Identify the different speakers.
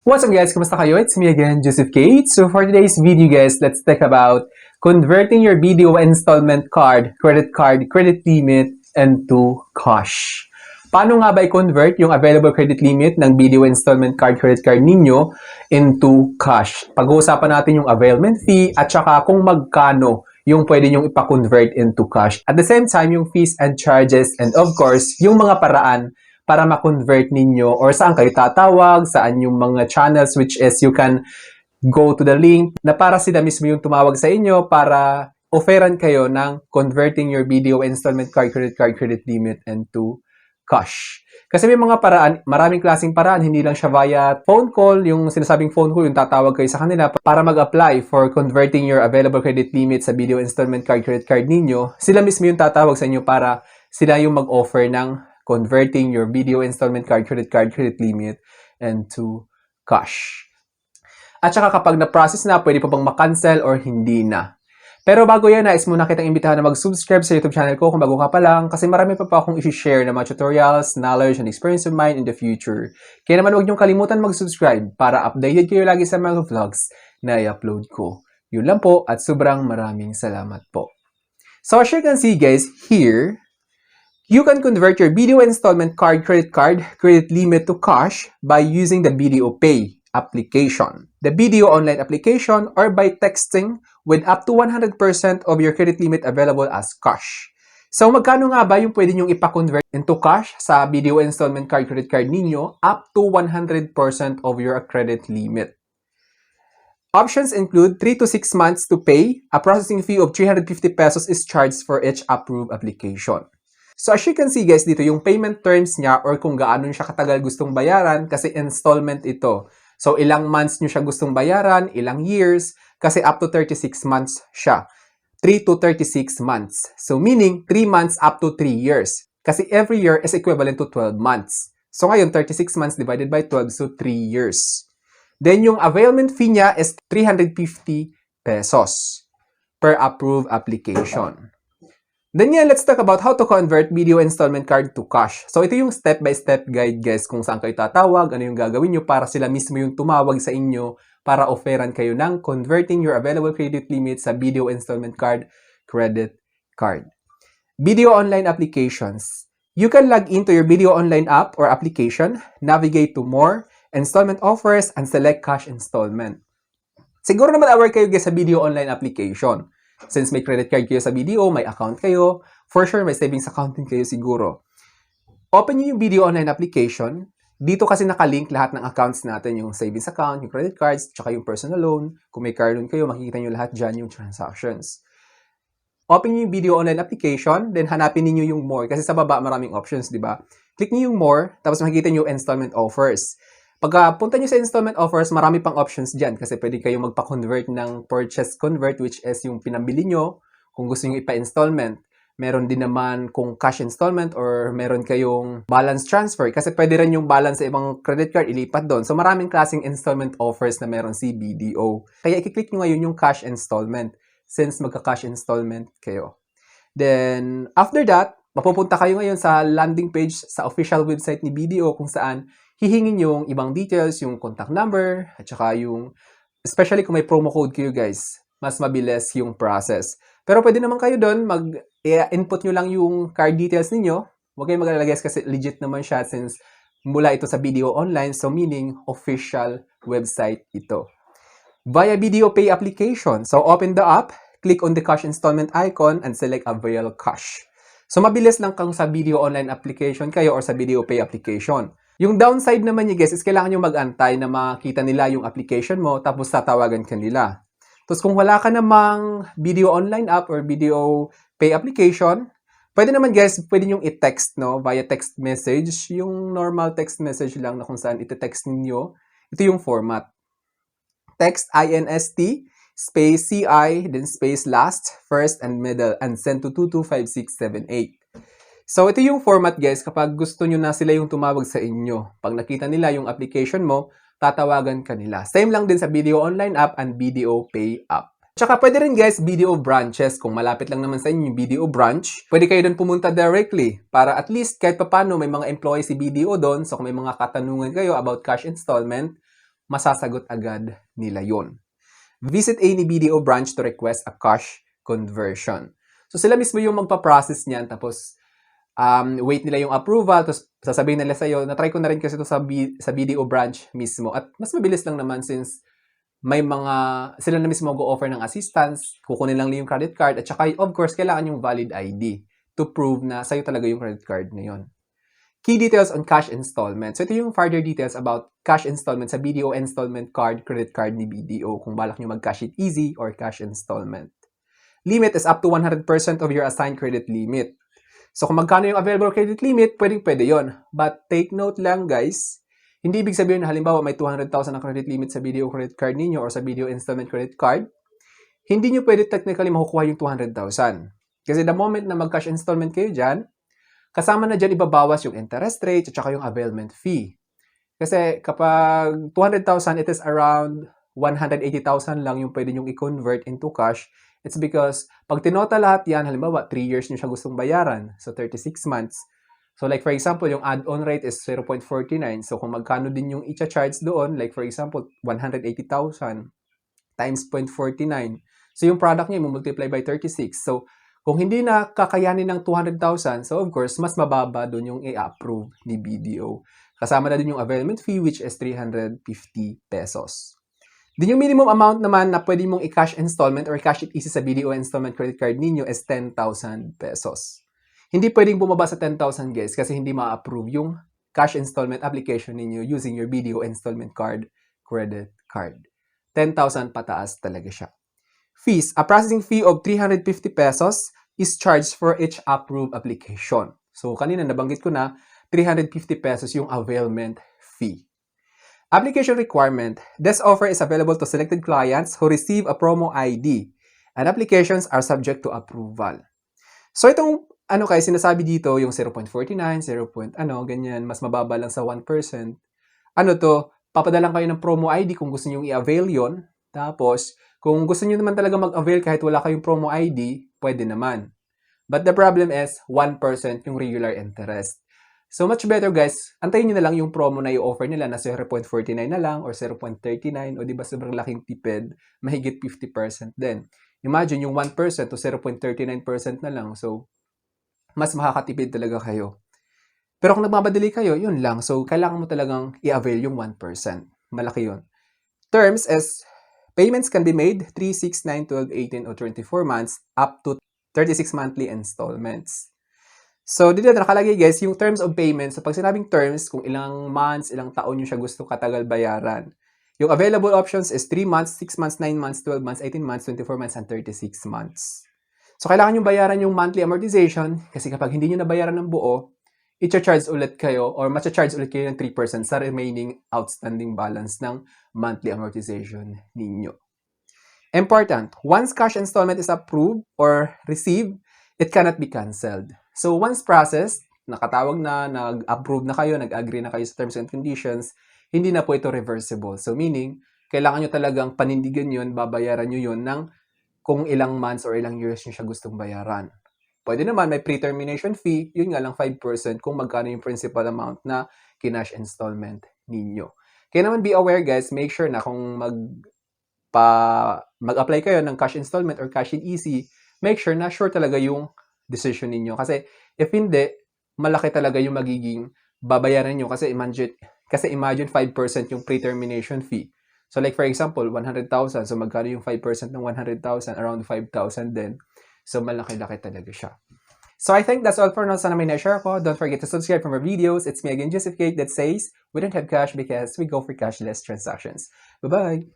Speaker 1: What's up guys? Kumusta kayo? It's me again, Joseph Kate. So for today's video guys, let's talk about converting your BDO installment card, credit limit, into cash. Paano nga ba i-convert yung available credit limit ng BDO installment card, credit card ninyo into cash? Pag-uusapan natin yung availment fee at saka kung magkano yung pwede nyong ipa-convert into cash. At the same time, yung fees and charges and of course, yung mga paraan para ma-convert ninyo or saan kayo tatawag, saan yung mga channels which is you can go to the link na para sila mismo yung tumawag sa inyo para offeran kayo ng converting your BDO installment card, credit limit into cash. Kasi may mga paraan, maraming klaseng paraan, hindi lang siya via phone call, yung sinasabing phone call, yung tatawag kayo sa kanila para mag-apply for converting your available credit limit sa BDO installment card, credit card ninyo. Sila mismo yung tatawag sa inyo para sila yung mag-offer ng converting your BDO installment card, credit limit into cash. At saka kapag na-process na, pwede pa bang ma-cancel or hindi na. Pero bago yan, nais muna kitang imbitahan na mag-subscribe sa YouTube channel ko kung bago ka pa lang kasi marami pa akong i-share na mga tutorials, knowledge, and experience of mine in the future. Kaya naman huwag niyong kalimutan mag-subscribe para updated kayo lagi sa mga vlogs na i-upload ko. Yun lang po at sobrang maraming salamat po. So as you can see guys, here, you can convert your BDO installment card, credit limit to cash by using the BDO Pay application, the BDO online application, or by texting with up to 100% of your credit limit available as cash. So magkano nga ba yung pwede nyong ipa-convert into cash sa BDO installment card, credit card ninyo up to 100% of your credit limit? Options include 3 to 6 months to pay. A processing fee of 350 pesos is charged for each approved application. So as you can see guys, dito yung payment terms niya or kung gaano siya katagal gustong bayaran kasi installment ito. So ilang months nyo siya gustong bayaran, ilang years, kasi up to 36 months siya. 3 to 36 months. So meaning 3 months up to 3 years. Kasi every year is equivalent to 12 months. So ngayon 36 months divided by 12, so 3 years. Then yung availment fee niya is 350 pesos per approved application. Then yeah, let's talk about how to convert BDO installment card to cash. So ito yung step-by-step guide guys kung saan kayo tatawag, ano yung gagawin nyo para sila mismo yung tumawag sa inyo para offeran kayo ng converting your available credit limit sa BDO installment card, credit card. BDO online applications. You can log into your BDO online app or application, navigate to more, installment offers, and select cash installment. Siguro naman aware kayo guys sa BDO online application. Since may credit card kayo sa BDO, may account kayo, for sure may savings account din kayo siguro. Open nyo yung BDO online application. Dito kasi nakalink lahat ng accounts natin, yung savings account, yung credit cards, tsaka yung personal loan. Kung may car loan kayo, makikita nyo lahat dyan yung transactions. Open nyo yung BDO online application, then hanapin niyo yung more. Kasi sa baba maraming options, di ba? Click nyo yung more, tapos makikita nyo yung installment offers. Pagpunta nyo sa installment offers, marami pang options dyan kasi pwede kayong magpa-convert ng purchase convert which is yung pinambili nyo kung gusto nyo ipa-installment. Meron din naman kung cash installment or meron kayong balance transfer kasi pwede rin yung balance sa ibang credit card ilipat doon. So maraming klaseng installment offers na meron si BDO. Kaya i-click nyo ngayon yung cash installment since magka-cash installment kayo. Then after that, mapupunta kayo ngayon sa landing page sa official website ni BDO kung saan hihingin yung ibang details, yung contact number, at saka yung, especially kung may promo code kayo guys, mas mabilis yung process. Pero pwede naman kayo doon, mag-input nyo lang yung card details ninyo. Huwag kayong mag-alala guys kasi legit naman siya since mula ito sa BDO online, so meaning official website ito. Via BDO Pay application, so open the app, click on the cash installment icon, and select Avail Cash. So mabilis lang kung sa BDO online application kayo or sa BDO Pay application. Yung downside naman niya guys is kailangan nyo mag-antay na makita nila yung application mo tapos tatawagan ka nila. Tapos kung wala ka namang BDO online app or BDO Pay application, pwede naman guys, pwede nyo i-text no, via text message. Yung normal text message lang na kung saan iti-text ninyo. Ito yung format. Text INST, space CI, then space last, first, and middle, and send to 225678. So, ito yung format guys kapag gusto nyo na sila yung tumawag sa inyo. Pag nakita nila yung application mo, tatawagan ka nila. Same lang din sa BDO Online app and BDO Pay app. Tsaka pwede rin guys, BDO branches. Kung malapit lang naman sa inyo yung BDO branch, pwede kayo doon pumunta directly para at least kahit papano may mga employee si BDO doon. So, kung may mga katanungan kayo about cash installment, masasagot agad nila yon. Visit any BDO branch to request a cash conversion. So sila mismo yung magpa-process niyan, tapos wait nila yung approval, tapos sasabihin nila sa'yo, na-try ko na rin kasi ito sa BDO branch mismo. At mas mabilis lang naman since may sila na mismo mag-offer ng assistance, kukunin lang yung credit card, at saka of course, kailangan yung valid ID to prove na sa'yo talaga yung credit card na yun. Key details on cash installment. So ito yung further details about cash installment sa BDO installment card, credit card ni BDO kung balak nyo mag-cash it easy or cash installment. Limit is up to 100% of your assigned credit limit. So kung magkano yung available credit limit, pwede yon. But take note lang guys, hindi ibig sabihin na halimbawa may 200,000 na credit limit sa BDO credit card ninyo or sa BDO installment credit card, hindi nyo pwede technically makukuha yung 200,000. Kasi the moment na mag-cash installment kayo dyan, kasama na dyan ibabawas yung interest rate at saka yung availment fee. Kasi kapag 200,000, it is around 180,000 lang yung pwede nyong i-convert into cash. It's because pag tinota lahat yan, halimbawa 3 years nyo siya gustong bayaran, so 36 months. So like for example, yung add-on rate is 0.49. So kung magkano din yung i-charge doon, like for example, 180,000 times 0.49. So yung product niya, multiply by 36. So kung hindi na kakayanin ng 200,000, so of course, mas mababa doon yung i-approve ni BDO. Kasama na din yung availment fee, which is 350 pesos. Din yung minimum amount naman na pwede mong i-cash installment or cash it easy sa BDO installment credit card ninyo is 10,000 pesos. Hindi pwedeng bumaba sa 10,000 guys kasi hindi ma-approve yung cash installment application ninyo using your BDO installment card, credit card. 10,000 pataas talaga siya. Fees. A processing fee of 350 pesos is charged for each approved application. So, kanina nabanggit ko na 350 pesos yung availment fee. Application requirement. This offer is available to selected clients who receive a promo ID and applications are subject to approval. So, itong sinasabi dito, yung 0.49, 0. Ganyan, mas mababa lang sa 1%. Papadalang kayo ng promo ID kung gusto nyo i-avail yon. Tapos, kung gusto nyo naman talaga mag-avail kahit wala kayong promo ID, pwede naman. But the problem is, 1% yung regular interest. So much better guys, antayin nyo na lang yung promo na i-offer nila na 0.49 na lang or 0.39 o diba sobrang laking tipid, mahigit 50% din. Imagine yung 1% to 0.39% na lang. So, mas makakatipid talaga kayo. Pero kung nagmamadali kayo, yun lang. So, kailangan mo talagang i-avail yung 1%. Malaki yun. Terms is, payments can be made 3, 6, 9, 12, 18, or 24 months up to 36 monthly installments. So, dito nakalagay guys, yung terms of payment. So, pag sinabing terms, kung ilang months, ilang taon nyo siya gusto katagal bayaran. Yung available options is 3 months, 6 months, 9 months, 12 months, 18 months, 24 months, and 36 months. So, kailangan nyo bayaran yung monthly amortization kasi kapag hindi nyo nabayaran ng buo, i-charge ulit kayo or ma-charge ulit kayo ng 3% sa remaining outstanding balance ng monthly amortization ninyo. Important, once cash installment is approved or received, it cannot be canceled. So once processed, nakatawag na, nag-approve na kayo, nag-agree na kayo sa terms and conditions, hindi na po ito reversible. So meaning, kailangan nyo talagang panindigan yun, babayaran nyo yun ng kung ilang months or ilang years nyo siya gustong bayaran. Pwede naman, may pre-termination fee, yun nga lang 5% kung magkano yung principal amount na kinash installment ninyo. Kaya naman be aware guys, make sure na kung mag-apply kayo ng cash installment or cash in easy, make sure na sure talaga yung decision ninyo. Kasi if hindi, malaki talaga yung magiging babayaran nyo. Kasi imagine 5% yung pre-termination fee. So like for example, 100,000. So magkano yung 5% ng 100,000? Around 5,000 din. So, malaki-laki talaga siya. So, I think that's all for now. Sana may na-share ko. Don't forget to subscribe for more videos. It's me again, Joseph Kate, that says, we don't have cash because we go for cashless transactions. Bye-bye!